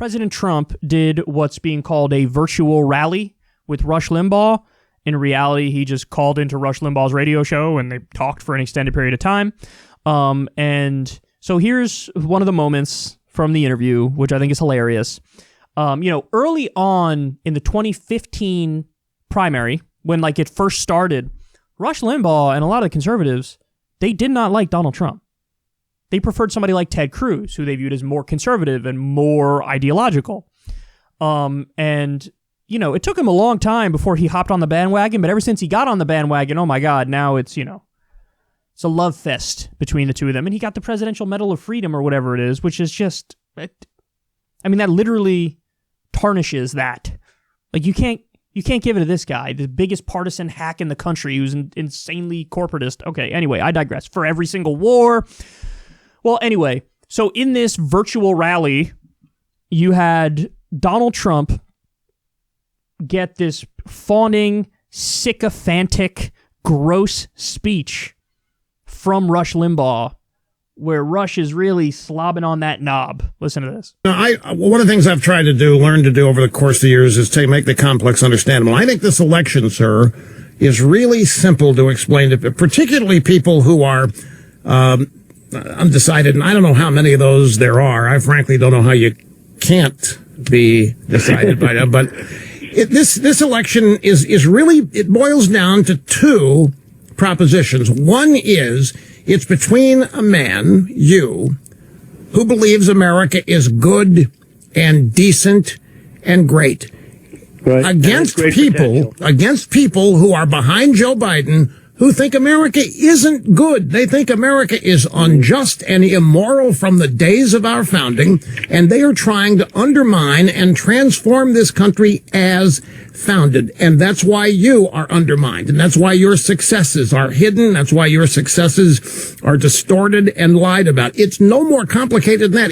President Trump did what's being called a virtual rally with Rush Limbaugh. In reality, he just called into Rush Limbaugh's radio show and they talked for an extended period of time. And so here's one of the moments from the interview, which I think is hilarious. Early on in the 2015 primary, when it first started, Rush Limbaugh and a lot of the conservatives, they did not like Donald Trump. They preferred somebody like Ted Cruz, who they viewed as more conservative and more ideological. It took him a long time before he hopped on the bandwagon, but ever since he got on the bandwagon, oh my God, now it's a love fest between the two of them. And he got the Presidential Medal of Freedom or whatever it is, which is just, that literally tarnishes that. You can't give it to this guy, the biggest partisan hack in the country who's insanely corporatist. Okay, anyway, I digress. For every single war. Well, anyway, so in this virtual rally, you had Donald Trump get this fawning, sycophantic, gross speech from Rush Limbaugh, where Rush is really slobbing on that knob. Listen to this. Now, one of the things I've tried to learn to do over the course of the years is to make the complex understandable. I think this election, sir, is really simple to explain to particularly people who are undecided, and I don't know how many of those there are. I frankly don't know how you can't be decided by them, but this election is really, it boils down to two propositions. One is, it's between a man, you, who believes America is good and decent and great, right, against people who are behind Joe Biden, who think America isn't good. They think America is unjust and immoral from the days of our founding, and they are trying to undermine and transform this country as founded. And that's why you are undermined, and that's why your successes are hidden. That's why your successes are distorted and lied about. It's no more complicated than that.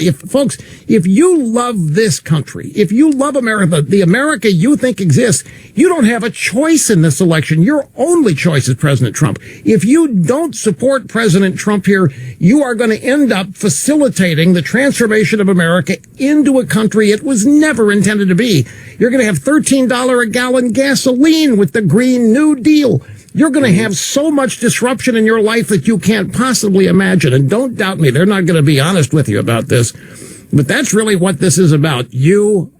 If you love this country, if you love America, the America you think exists, you don't have a choice in this election. Your only choice is President Trump. If you don't support President Trump here, you are going to end up facilitating the transformation of America into a country it was never intended to be. You're going to have $13 a gallon gasoline with the Green New Deal. You're going to have so much disruption in your life that you can't possibly imagine. And don't doubt me, they're not going to be honest with you about this. But that's really what this is about. You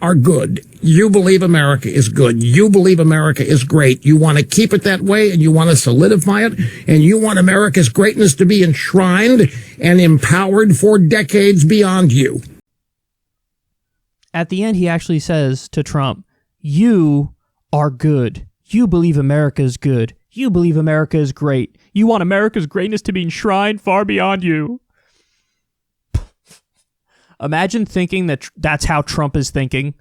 are good. You believe America is good. You believe America is great. You want to keep it that way, and you want to solidify it, and you want America's greatness to be enshrined and empowered for decades beyond you. At the end, he actually says to Trump, you are good. You believe America is good. You believe America is great. You want America's greatness to be enshrined far beyond you. Imagine thinking that that's how Trump is thinking.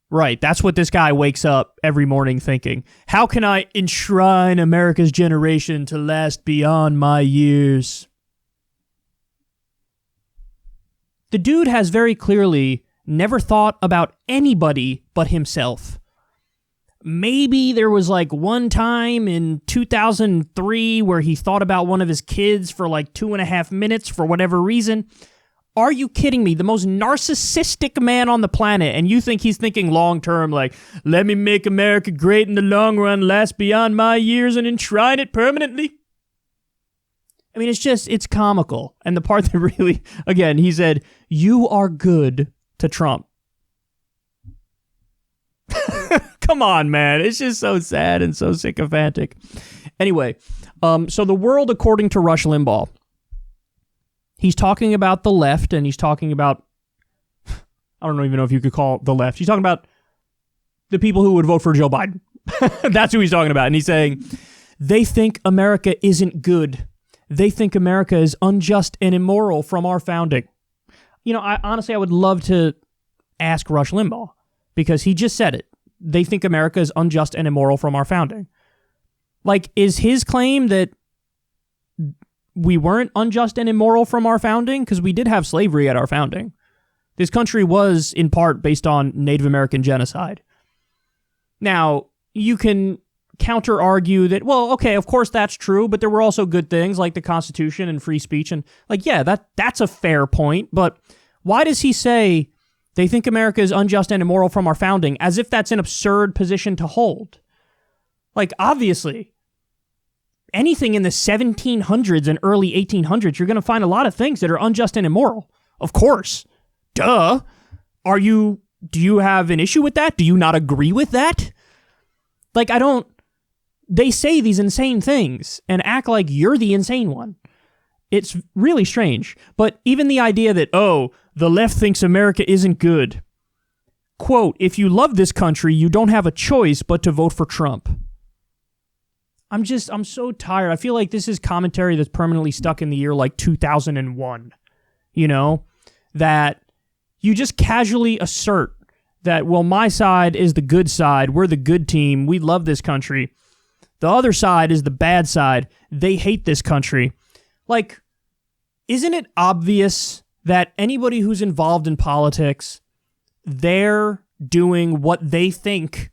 Right, that's what this guy wakes up every morning thinking. How can I enshrine America's generation to last beyond my years? The dude has very clearly never thought about anybody but himself. Maybe there was one time in 2003 where he thought about one of his kids for 2.5 minutes for whatever reason. Are you kidding me? The most narcissistic man on the planet, and you think he's thinking long-term, let me make America great in the long run, last beyond my years, and enshrine it permanently? I mean, it's comical. And the part that really, again, he said, you are good to Trump. Come on, man. It's just so sad and so sycophantic. Anyway, so the world according to Rush Limbaugh. He's talking about the left, and he's talking about, I don't even know if you could call it the left. He's talking about the people who would vote for Joe Biden. That's who he's talking about. And he's saying, they think America isn't good. They think America is unjust and immoral from our founding. I would love to ask Rush Limbaugh, because he just said it. They think America is unjust and immoral from our founding. Is his claim that we weren't unjust and immoral from our founding? Because we did have slavery at our founding. This country was, in part, based on Native American genocide. Now, you can counter-argue that, well, okay, of course that's true, but there were also good things like the Constitution and free speech. And, that's a fair point. But why does he say They think America is unjust and immoral from our founding, as if that's an absurd position to hold. Like, obviously, anything in the 1700s and early 1800s, you're going to find a lot of things that are unjust and immoral. Of course. Duh. Do you have an issue with that? Do you not agree with that? Like, they say these insane things and act like you're the insane one. It's really strange. But even the idea that, the left thinks America isn't good. Quote, if you love this country, you don't have a choice but to vote for Trump. I'm so tired. I feel like this is commentary that's permanently stuck in the year like 2001. You know? That you just casually assert that, well, my side is the good side. We're the good team. We love this country. The other side is the bad side. They hate this country. Like, isn't it obvious that anybody who's involved in politics, they're doing what they think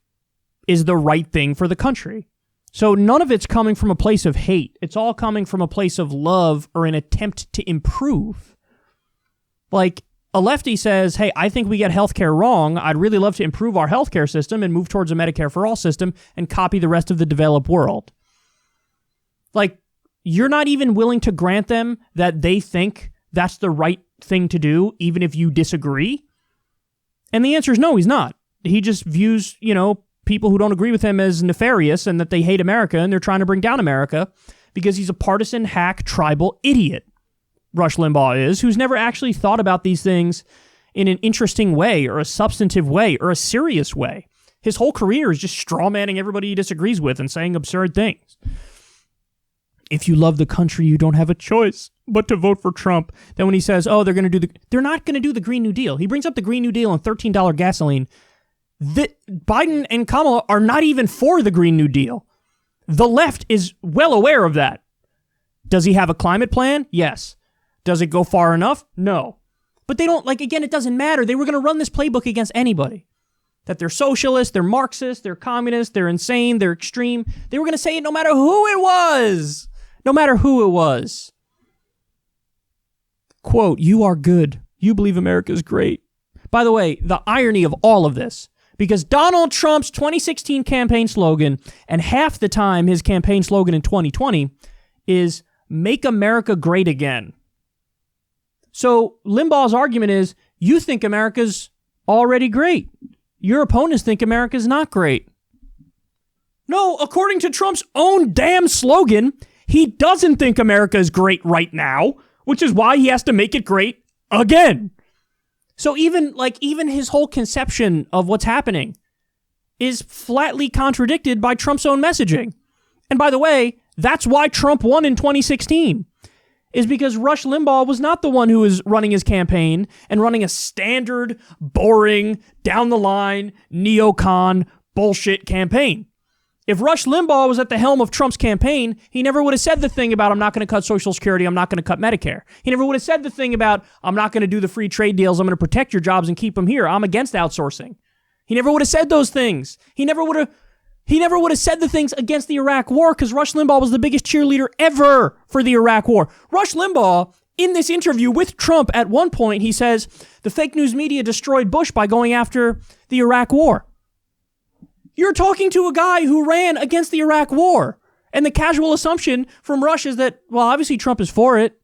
is the right thing for the country? So none of it's coming from a place of hate. It's all coming from a place of love or an attempt to improve. Like, a lefty says, hey, I think we get healthcare wrong. I'd really love to improve our healthcare system and move towards a Medicare for all system and copy the rest of the developed world. Like, you're not even willing to grant them that they think that's the right thing to do, even if you disagree? And the answer is no, he's not. He just views, people who don't agree with him as nefarious and that they hate America and they're trying to bring down America because he's a partisan, hack, tribal idiot. Rush Limbaugh is, who's never actually thought about these things in an interesting way or a substantive way or a serious way. His whole career is just strawmanning everybody he disagrees with and saying absurd things. If you love the country, you don't have a choice but to vote for Trump. Then when he says, they're not going to do the Green New Deal. He brings up the Green New Deal and $13 gasoline. Biden and Kamala are not even for the Green New Deal. The left is well aware of that. Does he have a climate plan? Yes. Does it go far enough? No. But they don't, again, it doesn't matter. They were going to run this playbook against anybody. That they're socialist, they're Marxist, they're communist, they're insane, they're extreme. They were going to say it no matter who it was. No matter who it was. Quote, you are good. You believe America's great. By the way, the irony of all of this, because Donald Trump's 2016 campaign slogan, and half the time his campaign slogan in 2020, is Make America Great Again. So Limbaugh's argument is, you think America's already great. Your opponents think America's not great. No, according to Trump's own damn slogan, he doesn't think America is great right now, which is why he has to make it great again. So even his whole conception of what's happening is flatly contradicted by Trump's own messaging. And by the way, that's why Trump won in 2016. Is because Rush Limbaugh was not the one who was running his campaign and running a standard, boring, down-the-line, neocon bullshit campaign. If Rush Limbaugh was at the helm of Trump's campaign, he never would have said the thing about, I'm not going to cut Social Security, I'm not going to cut Medicare. He never would have said the thing about, I'm not going to do the free trade deals, I'm going to protect your jobs and keep them here, I'm against outsourcing. He never would have said those things. He never would have said the things against the Iraq war because Rush Limbaugh was the biggest cheerleader ever for the Iraq war. Rush Limbaugh, in this interview with Trump, at one point, he says, the fake news media destroyed Bush by going after the Iraq war. You're talking to a guy who ran against the Iraq war. And the casual assumption from Rush is that, well, obviously Trump is for it.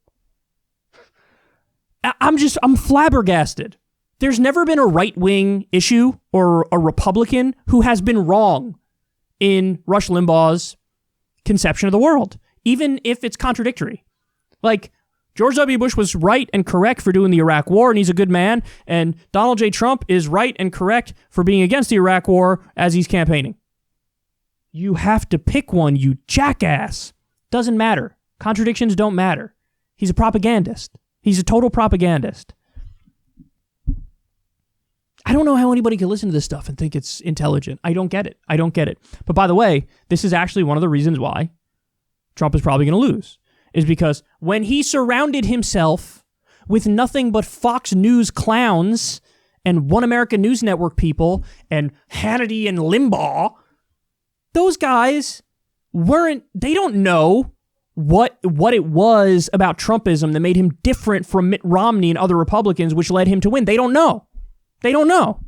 I'm flabbergasted. There's never been a right-wing issue or a Republican who has been wrong in Rush Limbaugh's conception of the world, even if it's contradictory. Like, George W. Bush was right and correct for doing the Iraq war, and he's a good man, and Donald J. Trump is right and correct for being against the Iraq war as he's campaigning. You have to pick one, you jackass. Doesn't matter. Contradictions don't matter. He's a propagandist. He's a total propagandist. I don't know how anybody can listen to this stuff and think it's intelligent. I don't get it. But by the way, this is actually one of the reasons why Trump is probably going to lose, is because when he surrounded himself with nothing but Fox News clowns and One America News Network people and Hannity and Limbaugh, those guys they don't know what it was about Trumpism that made him different from Mitt Romney and other Republicans, which led him to win. They don't know. They don't know.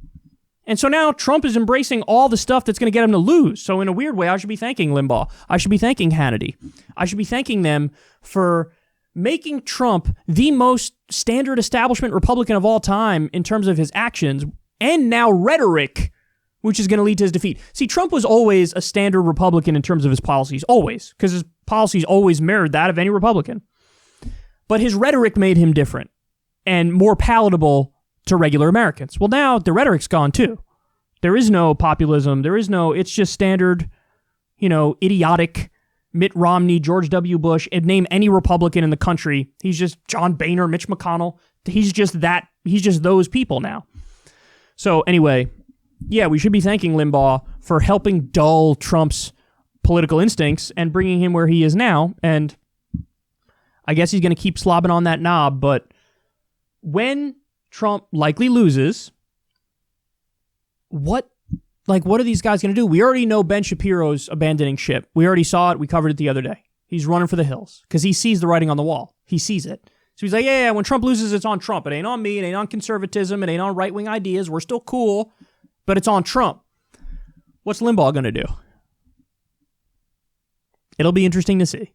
And so now Trump is embracing all the stuff that's going to get him to lose. So in a weird way, I should be thanking Limbaugh. I should be thanking Hannity. I should be thanking them for making Trump the most standard establishment Republican of all time in terms of his actions and now rhetoric, which is going to lead to his defeat. See, Trump was always a standard Republican in terms of his policies, always, because his policies always mirrored that of any Republican. But his rhetoric made him different and more palatable to regular Americans. Well, now the rhetoric's gone too. There is no populism. It's just standard, idiotic Mitt Romney, George W. Bush, and name any Republican in the country. He's just John Boehner, Mitch McConnell. He's just those people now. So anyway, yeah, we should be thanking Limbaugh for helping dull Trump's political instincts and bringing him where he is now. And I guess he's going to keep slobbing on that knob, but when Trump likely loses, what are these guys going to do? We already know Ben Shapiro's abandoning ship. We already saw it. We covered it the other day. He's running for the hills because he sees the writing on the wall. He sees it. So he's like, yeah, when Trump loses, it's on Trump. It ain't on me. It ain't on conservatism. It ain't on right-wing ideas. We're still cool, but it's on Trump. What's Limbaugh going to do? It'll be interesting to see.